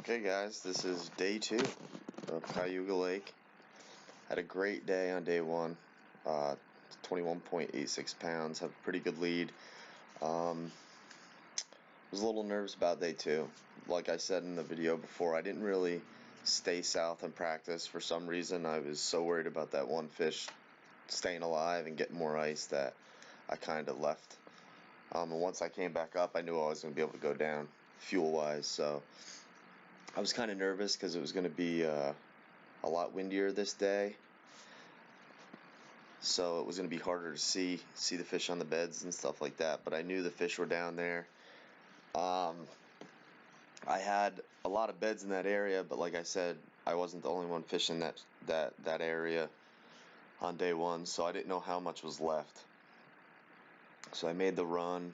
Okay guys, this is day 2 of Cayuga Lake. Had a great day on day 1. 21.86 pounds, have a pretty good lead. Was a little nervous about day 2. Like I said in the video before, I didn't really stay south in practice for some reason. I was so worried about that one fish staying alive and getting more ice that I kind of left. And once I came back up, I knew I was going to be able to go down fuel-wise, so I was kind of nervous because it was going to be a lot windier this day, so it was going to be harder to see the fish on the beds and stuff like that, but I knew the fish were down there. I had a lot of beds in that area, but like I said, I wasn't the only one fishing that area on day 1, so I didn't know how much was left. So I made the run,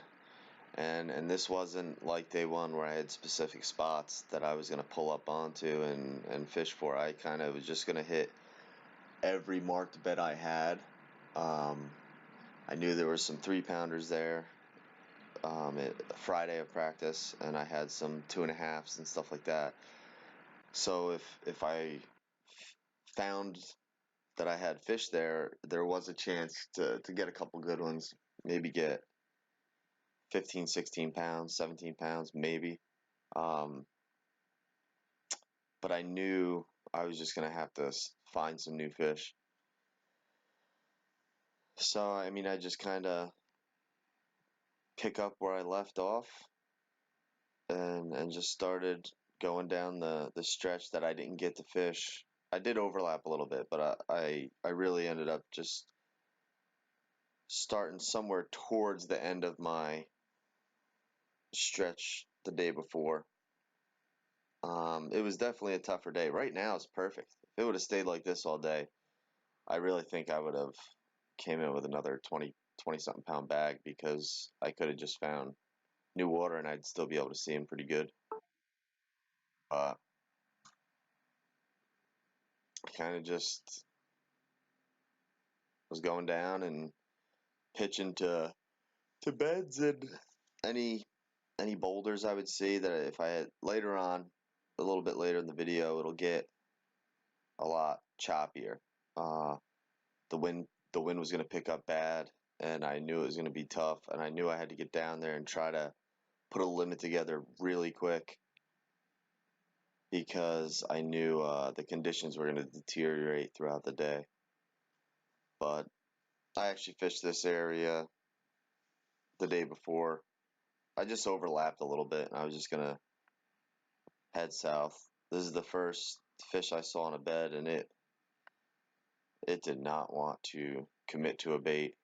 and this wasn't like day 1 where I had specific spots that I was going to pull up onto and fish for. I kind of was just going to hit every marked bed I had. I knew there were some 3-pounders there Friday of practice, and I had some 2.5s and stuff like that. So if I found that I had fish there was a chance to get a couple good ones, maybe get 15, 16 pounds, 17 pounds, maybe. But I knew I was just going to have to find some new fish. So, I mean, I just kind of pick up where I left off and just started going down the stretch that I didn't get to fish. I did overlap a little bit, but I really ended up just starting somewhere towards the end of my stretch the day before. It was definitely a tougher day. Right now it's perfect. If it would have stayed like this all day, I really think I would have came in with another 20 something pound bag, because I could have just found new water and I'd still be able to see him pretty good. I kind of just was going down and pitching to beds and any boulders I would see that if I had later on, a little bit later in the video, it'll get a lot choppier. The wind was going to pick up bad, and I knew it was going to be tough, and I knew I had to get down there and try to put a limit together really quick, because I knew the conditions were going to deteriorate throughout the day. But I actually fished this area the day before. I just overlapped a little bit, and I was just going to head south. This is the first fish I saw on a bed, and it did not want to commit to a bait.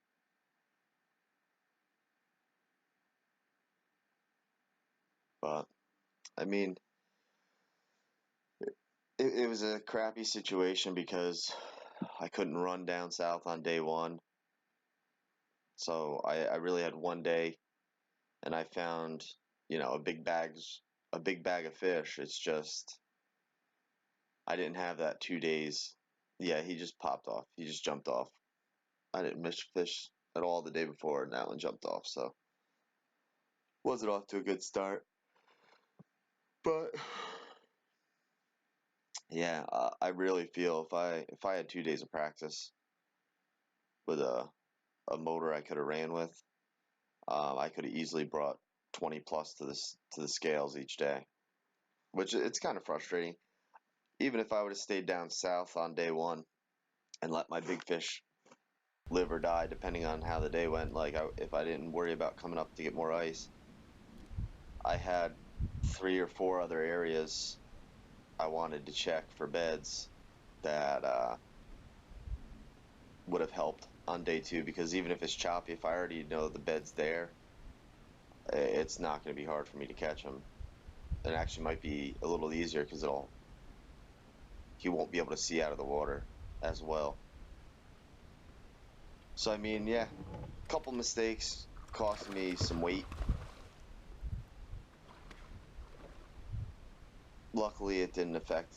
But, I mean, it was a crappy situation because I couldn't run down south on day 1. So I really had one day, and I found, a big bag of fish. It's just, I didn't have that 2 days. Yeah, he just popped off. He just jumped off. I didn't miss fish at all the day before, and that one jumped off, so wasn't off to a good start. But yeah, I really feel if I had 2 days of practice with a motor I could have ran with, I could have easily brought 20 plus to the scales each day, which it's kind of frustrating. Even if I would have stayed down south on day 1 and let my big fish live or die depending on how the day went, like if I didn't worry about coming up to get more ice, I had 3 or 4 other areas I wanted to check for beds that would have helped on day 2, because even if it's choppy, if I already know the bed's there, it's not going to be hard for me to catch them. It actually might be a little easier because he won't be able to see out of the water as well. So I mean, yeah, a couple mistakes cost me some weight. Luckily, it didn't affect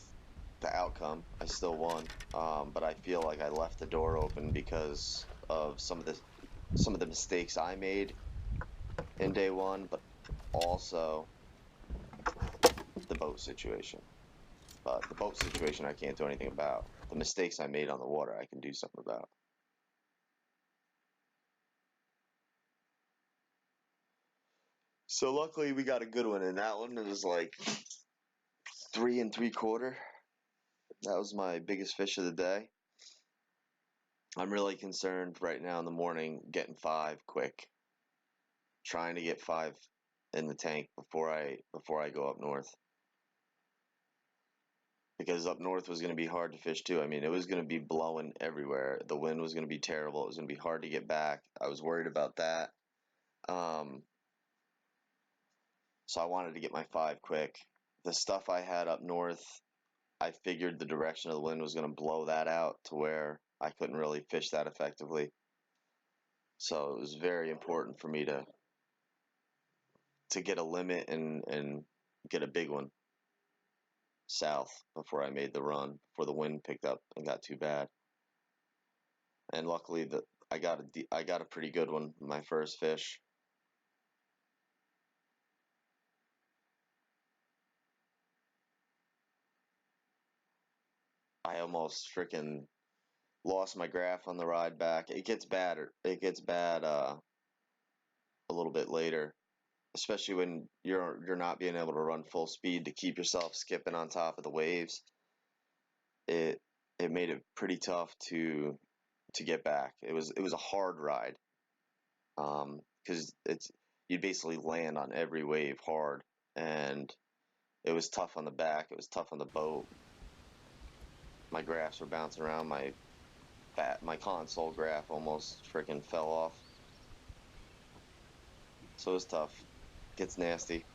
the outcome. I still won, but I feel like I left the door open because of some of the mistakes I made in day 1, but also the boat situation. But the boat situation I can't do anything about. The mistakes I made on the water I can do something about. So luckily we got a good one, and that one it was like 3 3/4. That was my biggest fish of the day. I'm really concerned right now in the morning getting 5 quick. Trying to get 5 in the tank before I go up north. Because up north was going to be hard to fish too. I mean, it was going to be blowing everywhere. The wind was going to be terrible. It was going to be hard to get back. I was worried about that. So I wanted to get my 5 quick. The stuff I had up north, I figured the direction of the wind was going to blow that out to where I couldn't really fish that effectively. So it was very important for me to get a limit and get a big one south before I made the run, before the wind picked up and got too bad. And luckily I got a pretty good one, my first fish. I almost freaking lost my graph on the ride back. It gets bad. It gets bad a little bit later, especially when you're not being able to run full speed to keep yourself skipping on top of the waves. It made it pretty tough to get back. It was a hard ride, because you'd basically land on every wave hard, and it was tough on the back. It was tough on the boat. My graphs were bouncing around. My console graph almost freaking fell off. So it was tough. Gets nasty.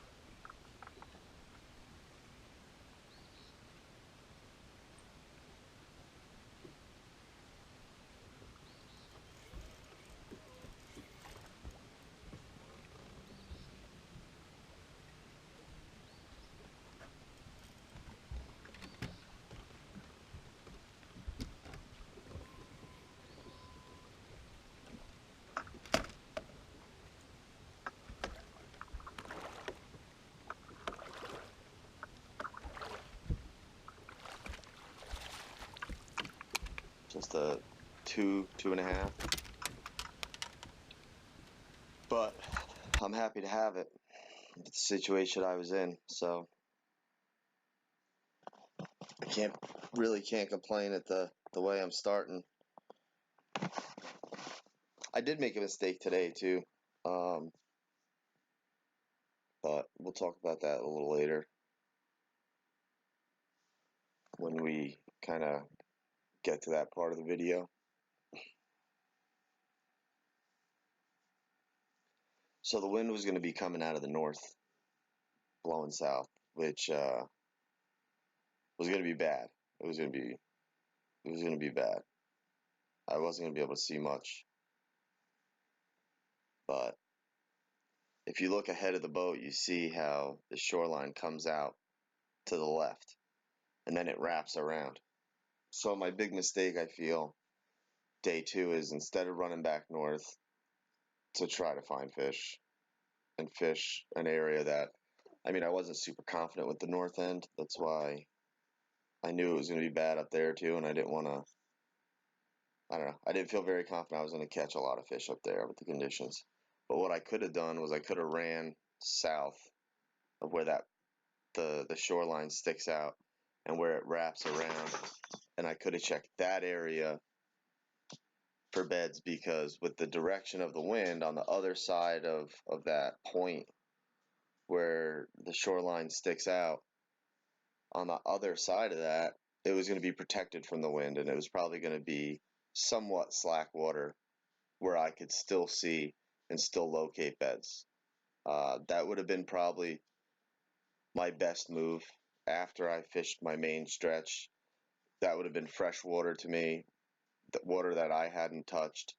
Just a 2.5. But I'm happy to have it. It's the situation I was in, so I can't complain at the way I'm starting. I did make a mistake today too, um, but we'll talk about that a little later when we kind of get to that part of the video. So the wind was going to be coming out of the north, blowing south, which was going to be bad. It was going to be bad. I wasn't going to be able to see much, but if you look ahead of the boat, you see how the shoreline comes out to the left, and then it wraps around. So my big mistake, I feel, day 2 is instead of running back north to try to find fish and fish an area that, I mean, I wasn't super confident with the north end. That's why I knew it was going to be bad up there too, and I didn't want to. I don't know. I didn't feel very confident I was going to catch a lot of fish up there with the conditions. But what I could have done was I could have ran south of where the shoreline sticks out and where it wraps around, and I could have checked that area for beds, because with the direction of the wind on the other side of that point where the shoreline sticks out, on the other side of that, it was going to be protected from the wind, and it was probably going to be somewhat slack water where I could still see and still locate beds. That would have been probably my best move after I fished my main stretch. That would have been fresh water to me, the water that I hadn't touched.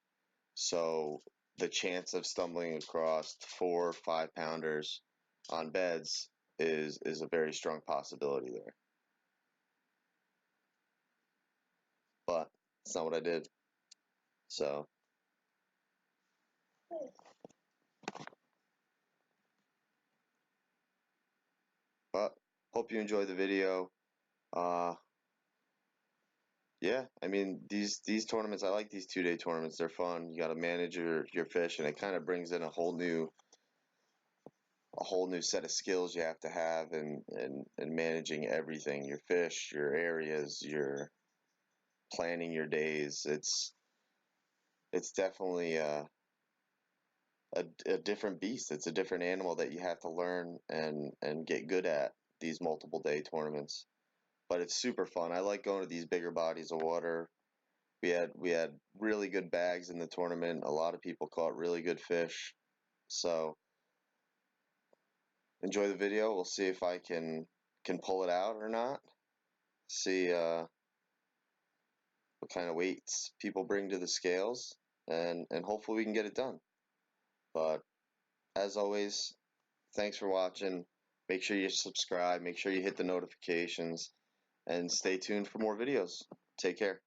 So the chance of stumbling across 4 or 5 pounders on beds is a very strong possibility there. But it's not what I did. So, but hope you enjoy the video. Uh, yeah, I mean these tournaments. I like these 2-day tournaments. They're fun. You got to manage your fish, and it kind of brings in a whole new set of skills you have to have in managing everything. Your fish, your areas, your planning your days. It's definitely a different beast. It's a different animal that you have to learn and get good at these multiple day tournaments. But it's super fun. I like going to these bigger bodies of water. We had really good bags in the tournament. A lot of people caught really good fish. So enjoy the video. We'll see if I can pull it out or not. See what kind of weights people bring to the scales, and hopefully we can get it done. But as always, thanks for watching. Make sure you subscribe. Make sure you hit the notifications, and stay tuned for more videos. Take care.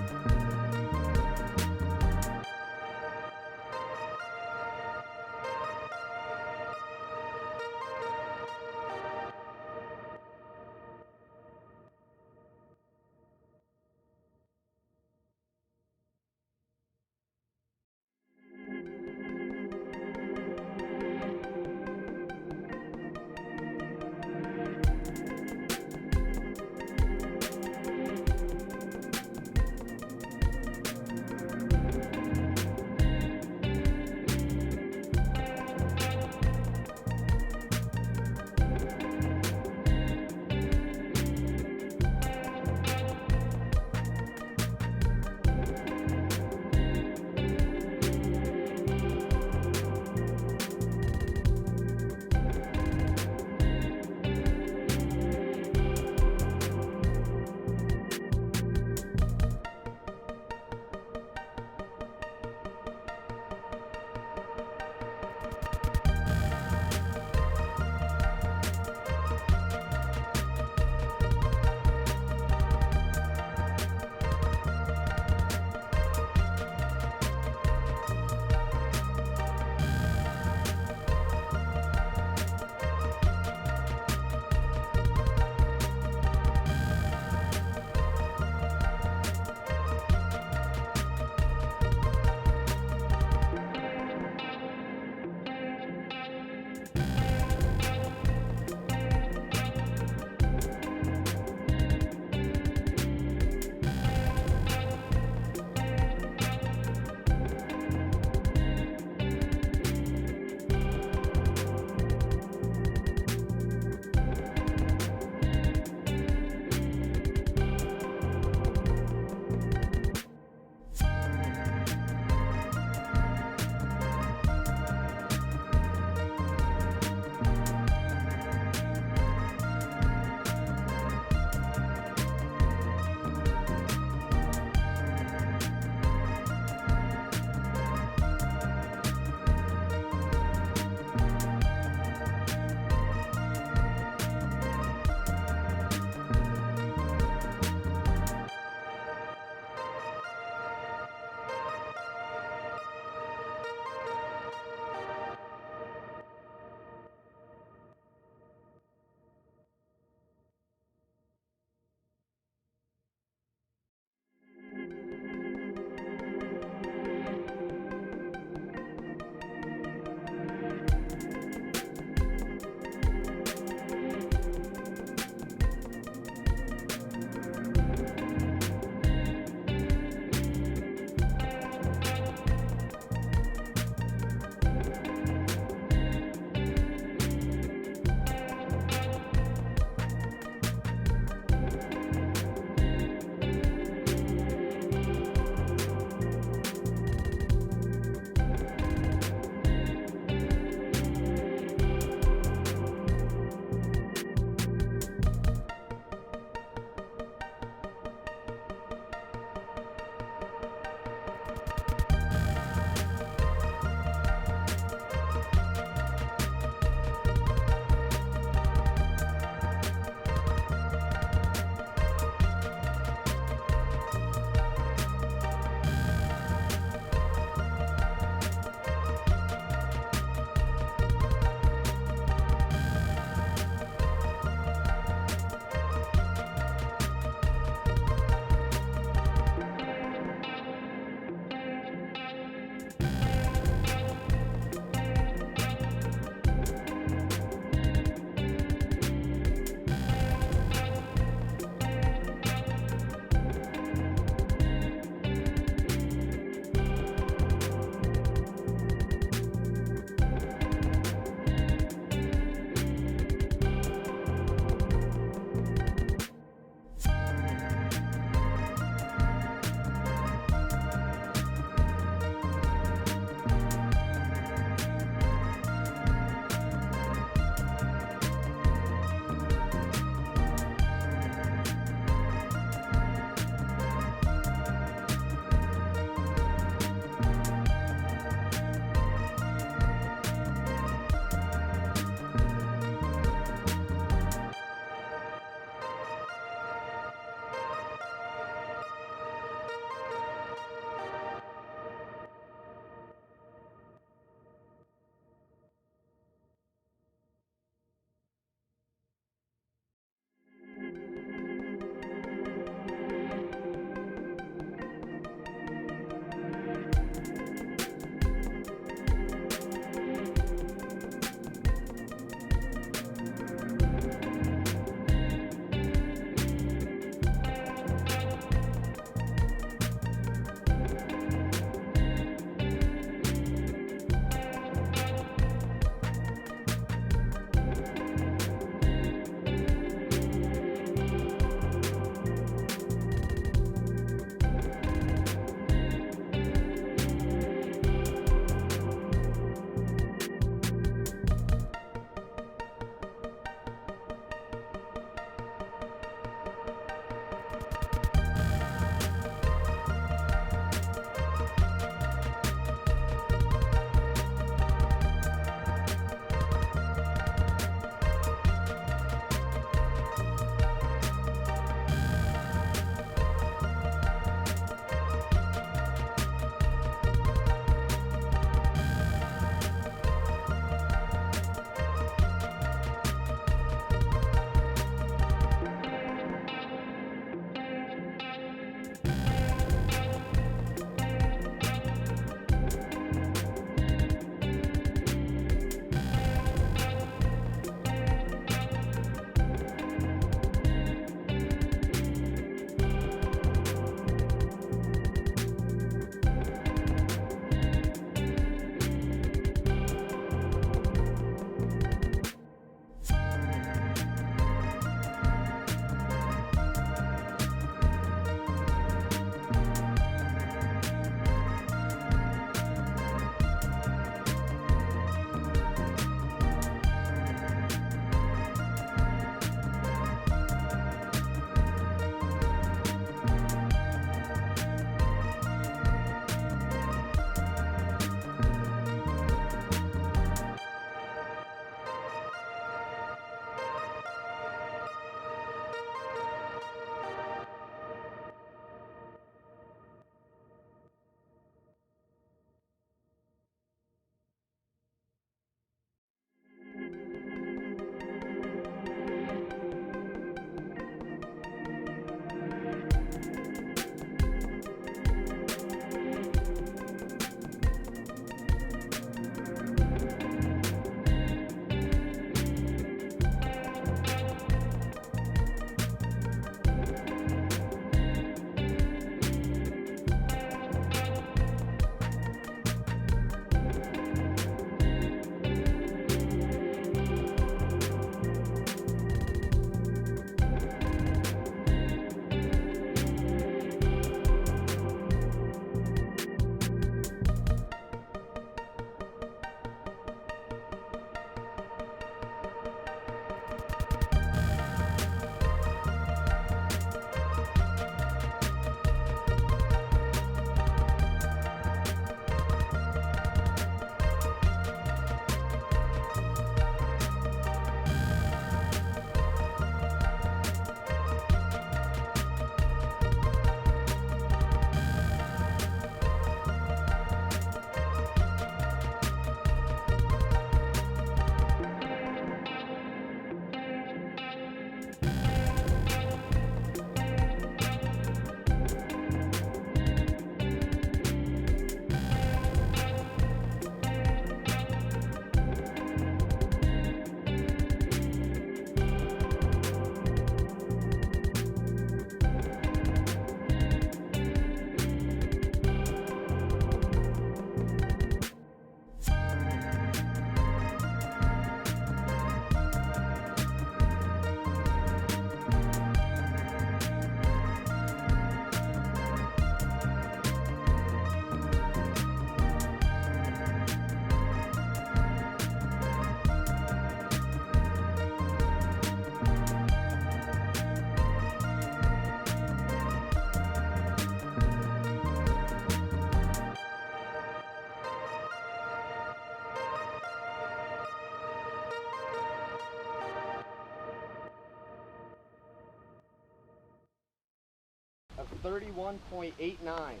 31.89.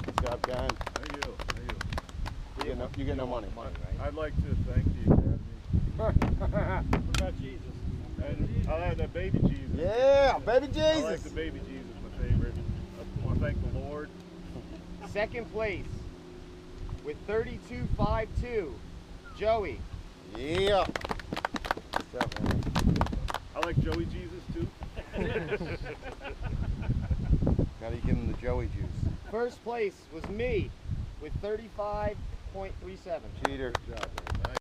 Good job, Ken. Thank you. Thank you. You get no money. Right? I'd like to thank the Academy. What about Jesus? And I like that baby Jesus. Yeah, baby I like Jesus. the baby Jesus, my favorite. I want to thank the Lord. Second place with 32.52, Joey. Yeah. Good job, man. I like Joey Jesus too. Gotta give him the Joey juice. First place was me with 35.37. Cheater. Good job, man.